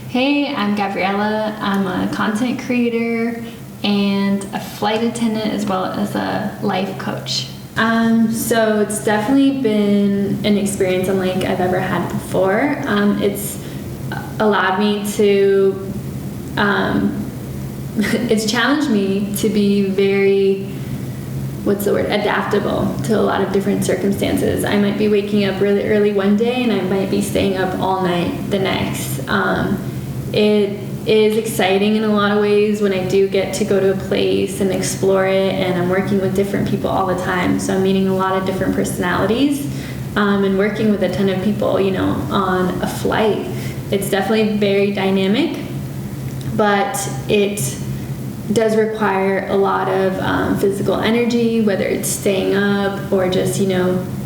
Hey, I'm Gabriela. I'm a content creator and a flight attendant as well as a life coach. So it's definitely been an experience unlike I've ever had before. It's allowed me to, it's challenged me to be very, adaptable to a lot of different circumstances. I might be waking up really early one day and I might be staying up all night the next. It is exciting in a lot of ways when I do get to go to a place and explore it, and I'm working with different people all the time. So I'm meeting a lot of different personalities and working with a ton of people, on a flight. It's definitely very dynamic, but it does require a lot of physical energy, whether it's staying up or just,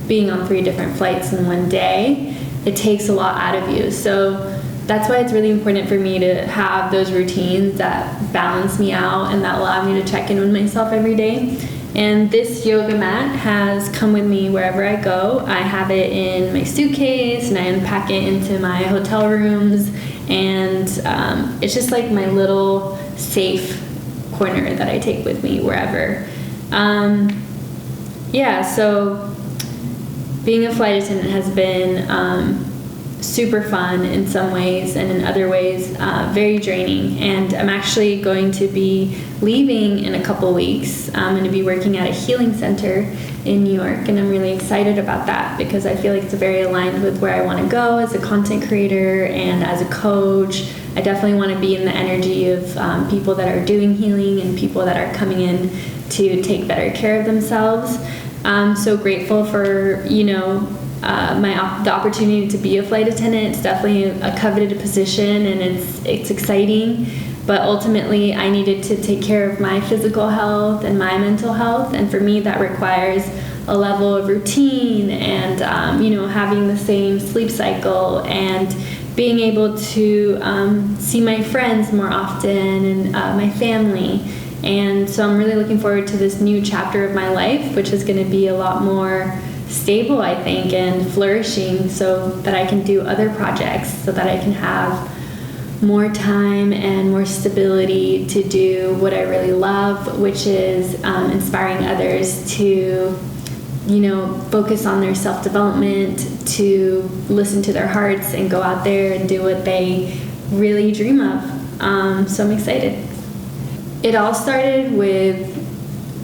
being on 3 different flights in one day. It takes a lot out of you. So that's why it's really important for me to have those routines that balance me out and that allow me to check in with myself every day. And this yoga mat has come with me wherever I go. I have it in my suitcase and I unpack it into my hotel rooms, and it's just like my little safe corner that I take with me wherever. So being a flight attendant has been super fun in some ways, and in other ways very draining. And I'm actually going to be leaving in a couple weeks. I'm going to be working at a healing center in New York, and I'm really excited about that because I feel like it's very aligned with where I want to go as a content creator and as a coach. I definitely want to be in the energy of people that are doing healing and people that are coming in to take better care of themselves. I'm so grateful for, the opportunity to be a flight attendant. It's definitely a coveted position, and it's exciting. But ultimately, I needed to take care of my physical health and my mental health, and for me, that requires a level of routine and having the same sleep cycle and being able to see my friends more often and my family. And so I'm really looking forward to this new chapter of my life, which is going to be a lot more stable, I think, and flourishing, so that I can do other projects, so that I can have more time and more stability to do what I really love, which is inspiring others to focus on their self-development, to listen to their hearts and go out there and do what they really dream of. So I'm excited. It all started with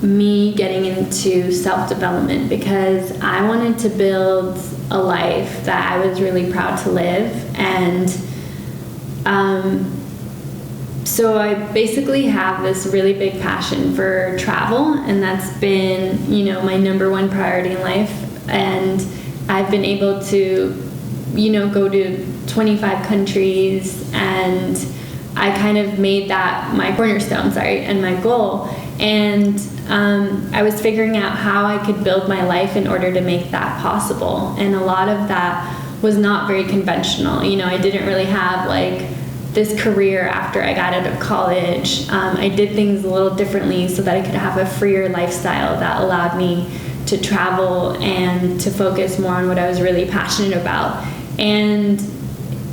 me getting into self-development because I wanted to build a life that I was really proud to live. And so I basically have this really big passion for travel, and that's been, my number one priority in life. And I've been able to, go to 25 countries, and I kind of made that my cornerstone, and my goal. And I was figuring out how I could build my life in order to make that possible. And a lot of that was not very conventional. I didn't really have this career after I got out of college. I did things a little differently so that I could have a freer lifestyle that allowed me to travel and to focus more on what I was really passionate about. And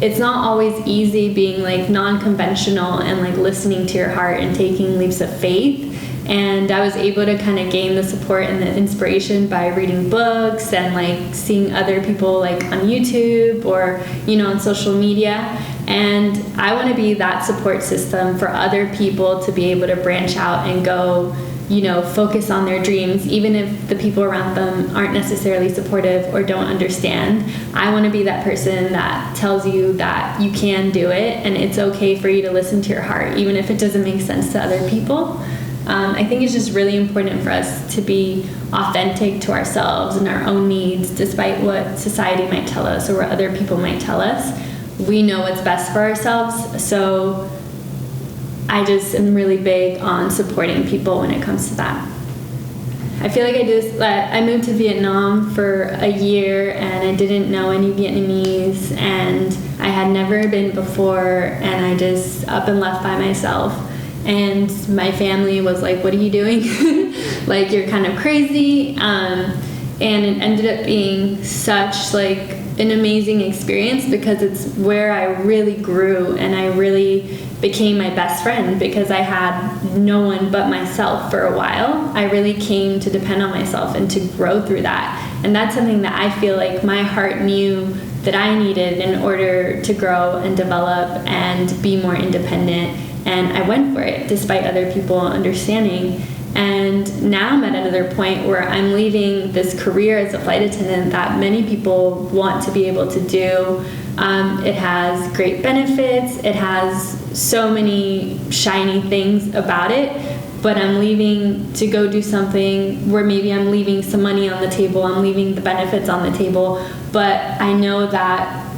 it's not always easy being non-conventional and listening to your heart and taking leaps of faith. And I was able to kind of gain the support and the inspiration by reading books and seeing other people on YouTube or on social media. And I want to be that support system for other people to be able to branch out and go focus on their dreams, even if the people around them aren't necessarily supportive or don't understand. I want to be that person that tells you that you can do it, and it's okay for you to listen to your heart, even if it doesn't make sense to other people. I think it's just really important for us to be authentic to ourselves and our own needs, despite what society might tell us or what other people might tell us. We know what's best for ourselves, so I just am really big on supporting people when it comes to that. I feel like I moved to Vietnam for a year, and I didn't know any Vietnamese, and I had never been before, and I just up and left by myself. And my family was like, "What are you doing? You're kind of crazy." And it ended up being such like an amazing experience because it's where I really grew and I really became my best friend, because I had no one but myself for a while. I really came to depend on myself and to grow through that. And that's something that I feel like my heart knew that I needed in order to grow and develop and be more independent. And I went for it despite other people understanding. And now I'm at another point where I'm leaving this career as a flight attendant that many people want to be able to do. It has great benefits. It has so many shiny things about it. But I'm leaving to go do something where maybe I'm leaving some money on the table. I'm leaving the benefits on the table. But I know that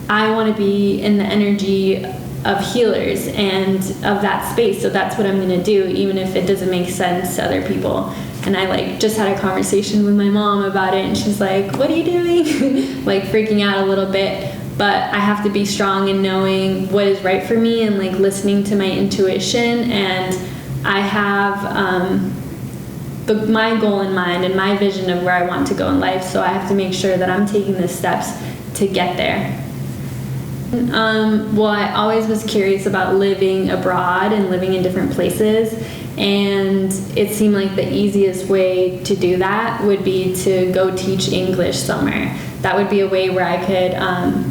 I want to be in the energy of healers and of that space. So that's what I'm going to do, even if it doesn't make sense to other people. And I like just had a conversation with my mom about it, and she's like, what are you doing? Like freaking out a little bit. But I have to be strong in knowing what is right for me and like listening to my intuition. And I have my goal in mind and my vision of where I want to go in life. So I have to make sure that I'm taking the steps to get there. Well, I always was curious about living abroad and living in different places, and it seemed like the easiest way to do that would be to go teach English somewhere. That would be a way where I could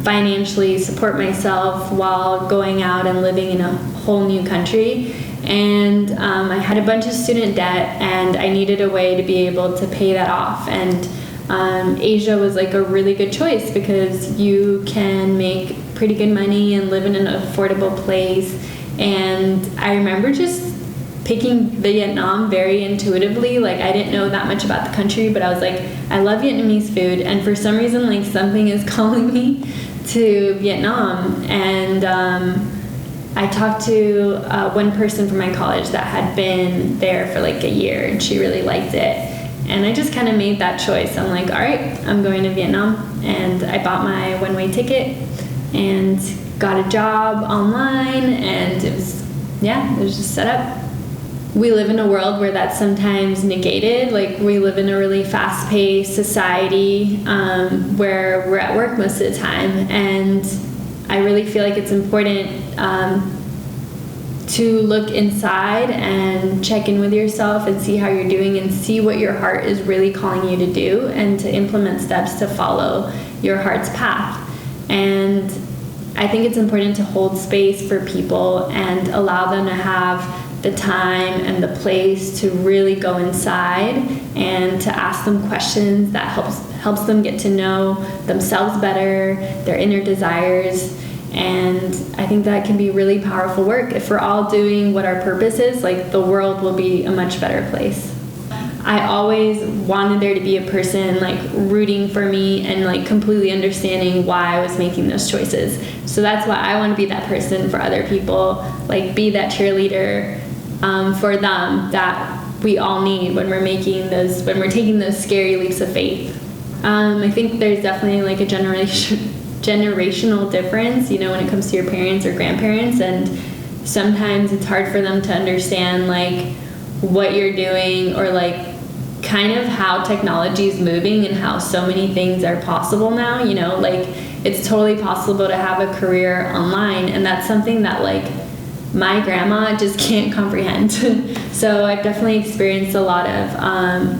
financially support myself while going out and living in a whole new country. And I had a bunch of student debt, and I needed a way to be able to pay that off. And Asia was like a really good choice because you can make pretty good money and live in an affordable place. And I remember just picking Vietnam very intuitively. Like, I didn't know that much about the country, but I was like, I love Vietnamese food, and for some reason, like, something is calling me to Vietnam. And I talked to one person from my college that had been there for like a year, and she really liked it. And I just kind of made that choice. I'm like, all right, I'm going to Vietnam. And I bought my one-way ticket and got a job online, and it was just set up. We live in a world where that's sometimes negated. Like, we live in a really fast-paced society where we're at work most of the time. And I really feel like it's important to look inside and check in with yourself and see how you're doing and see what your heart is really calling you to do, and to implement steps to follow your heart's path. And I think it's important to hold space for people and allow them to have the time and the place to really go inside and to ask them questions that helps them get to know themselves better, their inner desires. And I think that can be really powerful work. If we're all doing what our purpose is, like, the world will be a much better place. I always wanted there to be a person like rooting for me and like completely understanding why I was making those choices. So that's why I want to be that person for other people, like be that cheerleader for them that we all need when we're taking those scary leaps of faith. I think there's definitely like a generational difference, when it comes to your parents or grandparents, and sometimes it's hard for them to understand like what you're doing, or like kind of how technology is moving and how so many things are possible now. Like, it's totally possible to have a career online, and that's something that like my grandma just can't comprehend. So I've definitely experienced a lot of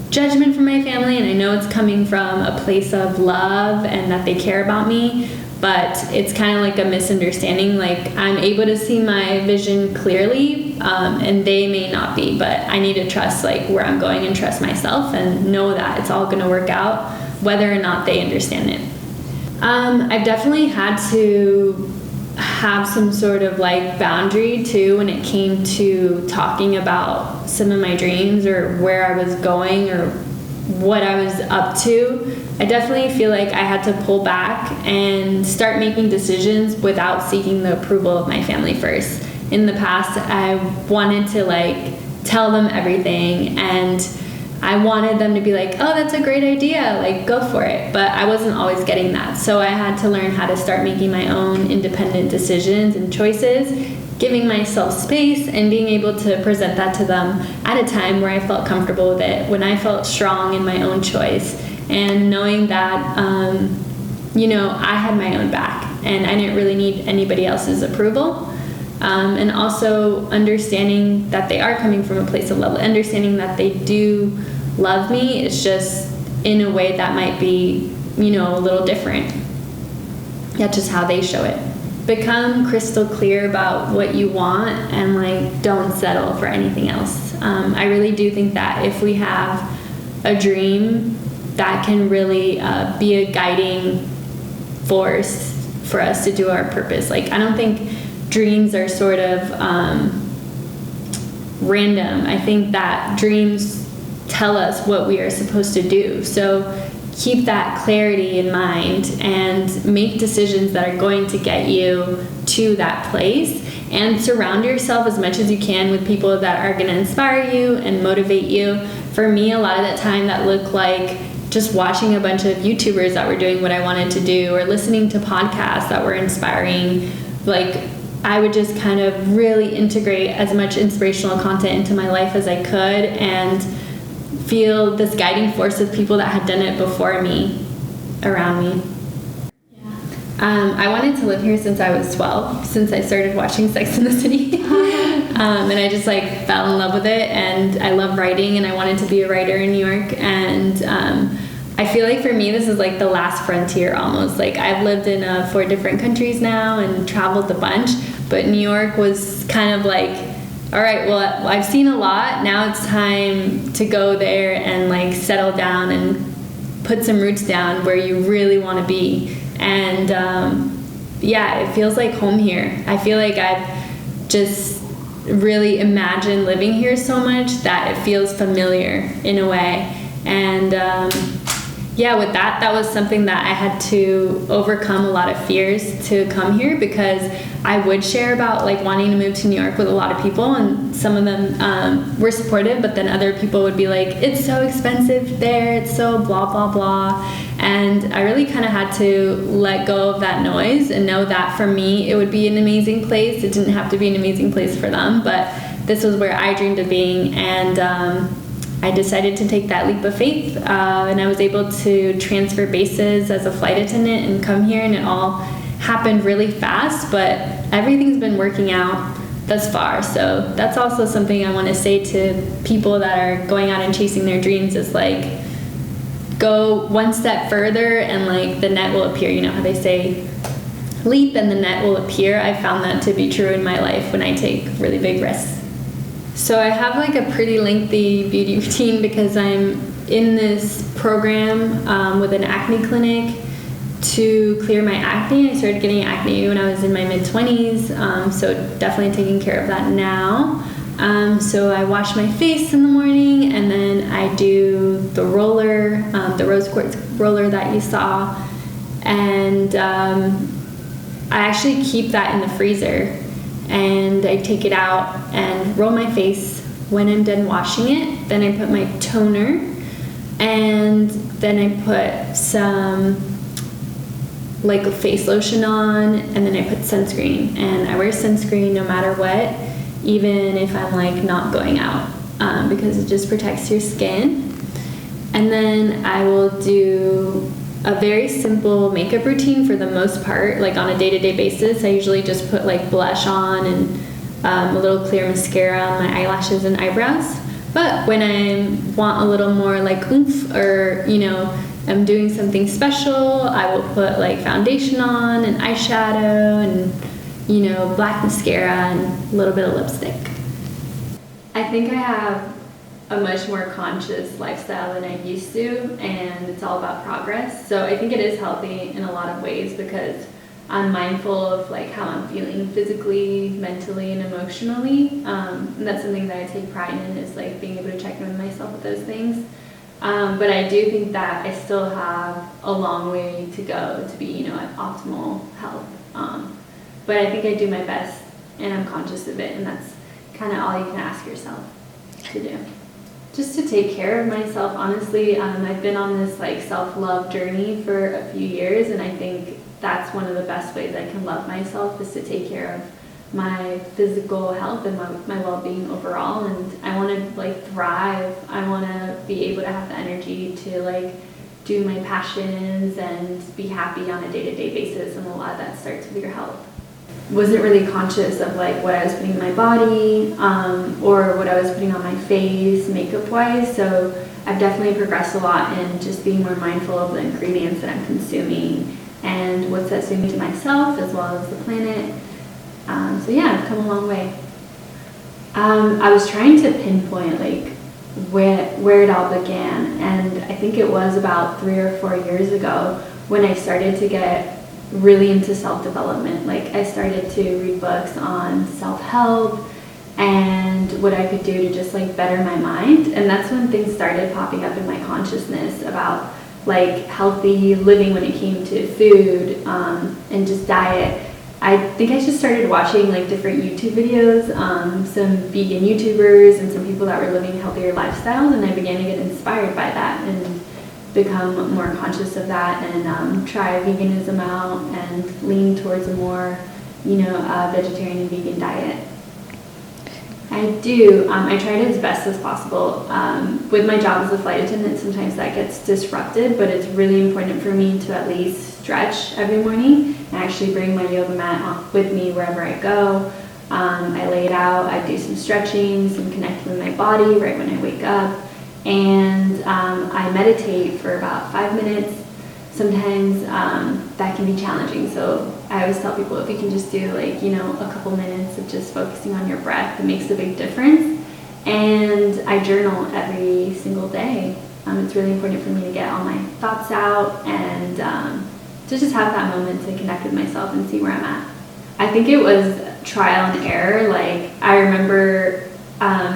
judgment from my family, and I know it's coming from a place of love and that they care about me, but it's kind of like a misunderstanding. Like, I'm able to see my vision clearly, and they may not be, but I need to trust like where I'm going and trust myself and know that it's all going to work out whether or not they understand it. I've definitely had to have some sort of like boundary too when it came to talking about some of my dreams or where I was going or what I was up to. I definitely feel like I had to pull back and start making decisions without seeking the approval of my family first. In the past, I wanted to like tell them everything, and I wanted them to be like, oh, that's a great idea, like go for it. But I wasn't always getting that. So I had to learn how to start making my own independent decisions and choices, giving myself space and being able to present that to them at a time where I felt comfortable with it, when I felt strong in my own choice, and knowing that, I had my own back and I didn't really need anybody else's approval. And also understanding that they are coming from a place of love, understanding that they do love me. It's just in a way that might be, a little different. That's just how they show it. Become crystal clear about what you want and don't settle for anything else. I really do think that if we have a dream, that can really be a guiding force for us to do our purpose. I don't think dreams are sort of random. I think that dreams tell us what we are supposed to do. So keep that clarity in mind and make decisions that are going to get you to that place, and surround yourself as much as you can with people that are going to inspire you and motivate you. For me, a lot of that time that looked like just watching a bunch of YouTubers that were doing what I wanted to do, or listening to podcasts that were inspiring. I would just kind of really integrate as much inspirational content into my life as I could, and feel this guiding force of people that had done it before me around me. I wanted to live here since I was 12, since I started watching Sex and the City. And I just fell in love with it, and I love writing, and I wanted to be a writer in New York. And I feel for me, this is the last frontier almost. I've lived in 4 different countries now and traveled a bunch, but New York was kind of all right, well, I've seen a lot. Now it's time to go there and settle down and put some roots down where you really want to be. And it feels like home here. I feel I've just really imagined living here so much that it feels familiar in a way. And with that was something that I had to overcome a lot of fears to come here, because I would share about wanting to move to New York with a lot of people, and some of them were supportive, but then other people would be it's so expensive there, it's so blah blah blah. And I really kind of had to let go of that noise and know that for me it would be an amazing place. It didn't have to be an amazing place for them, but this was where I dreamed of being. And I decided to take that leap of faith, and I was able to transfer bases as a flight attendant and come here, and it all happened really fast, but everything's been working out thus far. So that's also something I want to say to people that are going out and chasing their dreams, is go one step further and the net will appear. You know how they say leap and the net will appear? I found that to be true in my life when I take really big risks. So I have a pretty lengthy beauty routine, because I'm in this program with an acne clinic to clear my acne. I started getting acne when I was in my mid-20s, so definitely taking care of that now. So I wash my face in the morning, and then I do the roller, the rose quartz roller that you saw, and I actually keep that in the freezer. And I take it out and roll my face when I'm done washing it. Then I put my toner, and then I put some a face lotion on, and then I put sunscreen. And I wear sunscreen no matter what, even if I'm not going out, because it just protects your skin. And then I will do a very simple makeup routine for the most part, on a day-to-day basis. I usually just put blush on and a little clear mascara on my eyelashes and eyebrows. But when I want a little more oomph, or I'm doing something special, I will put foundation on and eyeshadow and black mascara and a little bit of lipstick. I think I have a much more conscious lifestyle than I used to, and it's all about progress. So I think it is healthy in a lot of ways, because I'm mindful of how I'm feeling physically, mentally, and emotionally. And that's something that I take pride in, is being able to check in with myself with those things. But I do think that I still have a long way to go to be, at optimal health. But I think I do my best, and I'm conscious of it, and that's kind of all you can ask yourself to do. Just to take care of myself, honestly. I've been on this like self-love journey for a few years, and I think that's one of the best ways I can love myself, is to take care of my physical health and my well-being overall. And I want to like thrive. I want to be able to have the energy to like do my passions and be happy on a day-to-day basis, and a lot of that starts with your health. Wasn't really conscious of like what I was putting in my body or what I was putting on my face makeup wise, so I've definitely progressed a lot in just being more mindful of the ingredients that I'm consuming and what's that's doing to myself as well as the planet. So yeah, I've come a long way. I was trying to pinpoint like where it all began, and I think it was about 3 or 4 years ago when I started to get really into self-development. Like I started to read books on self-help and what I could do to just like better my mind, and that's when things started popping up in my consciousness about like healthy living when it came to food and just diet. I think I just started watching like different YouTube videos, some vegan YouTubers and some people that were living healthier lifestyles, and I began to get inspired by that and become more conscious of that, and try veganism out and lean towards a more, vegetarian and vegan diet. I do. I try it as best as possible. With my job as a flight attendant, sometimes that gets disrupted, but it's really important for me to at least stretch every morning. I actually bring my yoga mat with me wherever I go. I lay it out, I do some stretching, some connecting with my body right when I wake up, and I meditate for about 5 minutes. Sometimes that can be challenging, so I always tell people if you can just do like, a couple minutes of just focusing on your breath, it makes a big difference. And I journal every single day. It's really important for me to get all my thoughts out and to just have that moment to connect with myself and see where I'm at. I think it was trial and error. Like I remember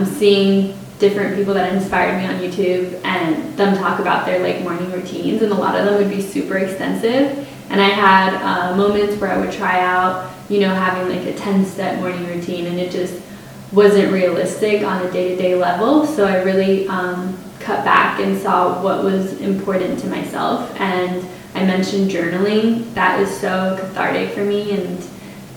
seeing different people that inspired me on YouTube and them talk about their like morning routines, and a lot of them would be super extensive. And I had moments where I would try out, having like a 10-step morning routine, and it just wasn't realistic on a day-to-day level. So I really cut back and saw what was important to myself. And I mentioned journaling. That is so cathartic for me and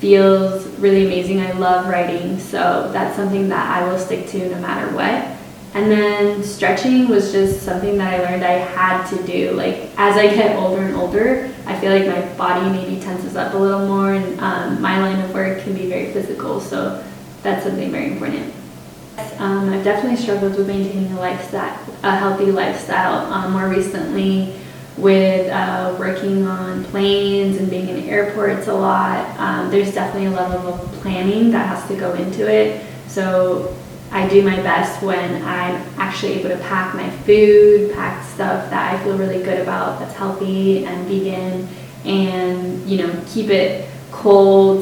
feels really amazing. I love writing, so that's something that I will stick to no matter what. And then stretching was just something that I learned I had to do. Like as I get older and older, I feel like my body maybe tenses up a little more, and my line of work can be very physical, so that's something very important. I've definitely struggled with maintaining a healthy lifestyle more recently, with working on planes and being in airports a lot. There's definitely a level of planning that has to go into it. So I do my best when I'm actually able to pack my food, pack stuff that I feel really good about, that's healthy and vegan, and keep it cold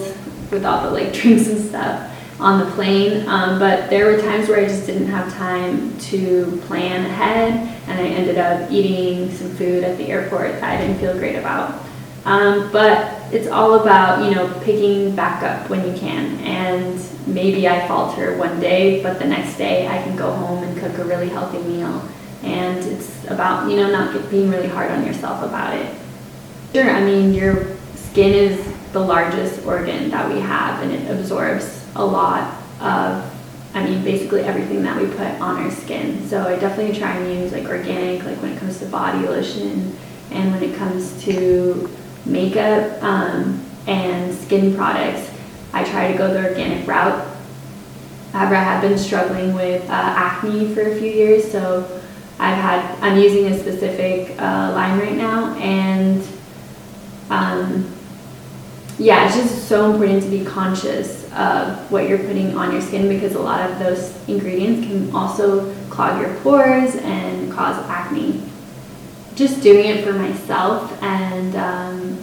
with all the like drinks and stuff on the plane. But there were times where I just didn't have time to plan ahead, and I ended up eating some food at the airport that I didn't feel great about. But it's all about, picking back up when you can. And maybe I falter one day, but the next day I can go home and cook a really healthy meal. And it's about, not being really hard on yourself about it. Sure, your skin is the largest organ that we have, and it absorbs a lot of, basically everything that we put on our skin. So I definitely try and use like organic, like when it comes to body lotion, and when it comes to makeup and skin products, I try to go the organic route. However, I have been struggling with acne for a few years, so I'm using a specific line right now, and it's just so important to be conscious of what you're putting on your skin, because a lot of those ingredients can also clog your pores and cause acne. Just doing it for myself and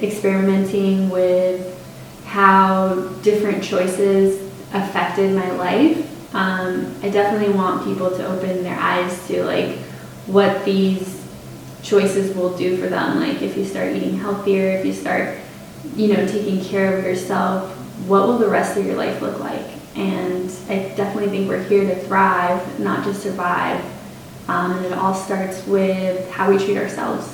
experimenting with how different choices affected my life. I definitely want people to open their eyes to like what these choices will do for them. Like if you start eating healthier, if you start taking care of yourself, what will the rest of your life look like? And I definitely think we're here to thrive, not just survive. And it all starts with how we treat ourselves.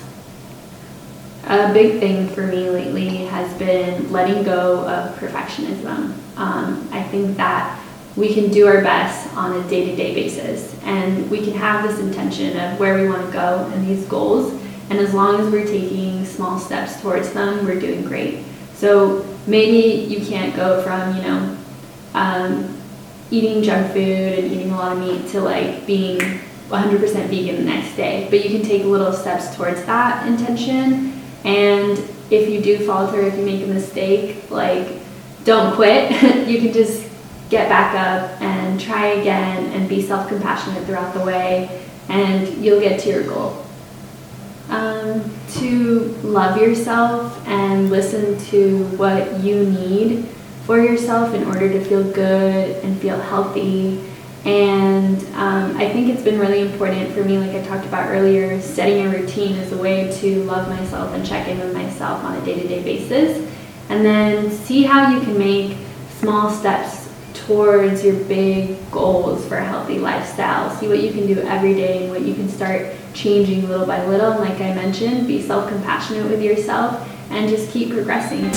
A big thing for me lately has been letting go of perfectionism. I think that we can do our best on a day-to-day basis, and we can have this intention of where we want to go and these goals, and as long as we're taking small steps towards them, we're doing great. So maybe you can't go from, eating junk food and eating a lot of meat to like being 100% vegan the next day, but you can take little steps towards that intention. And if you do falter, if you make a mistake, like, don't quit. You can just get back up and try again and be self-compassionate throughout the way, and you'll get to your goal. To love yourself and listen to what you need for yourself in order to feel good and feel healthy. And I think it's been really important for me, like I talked about earlier, setting a routine is a way to love myself and check in with myself on a day-to-day basis. And then see how you can make small steps towards your big goals for a healthy lifestyle. See what you can do every day and what you can start changing little by little. And like I mentioned, be self-compassionate with yourself and just keep progressing.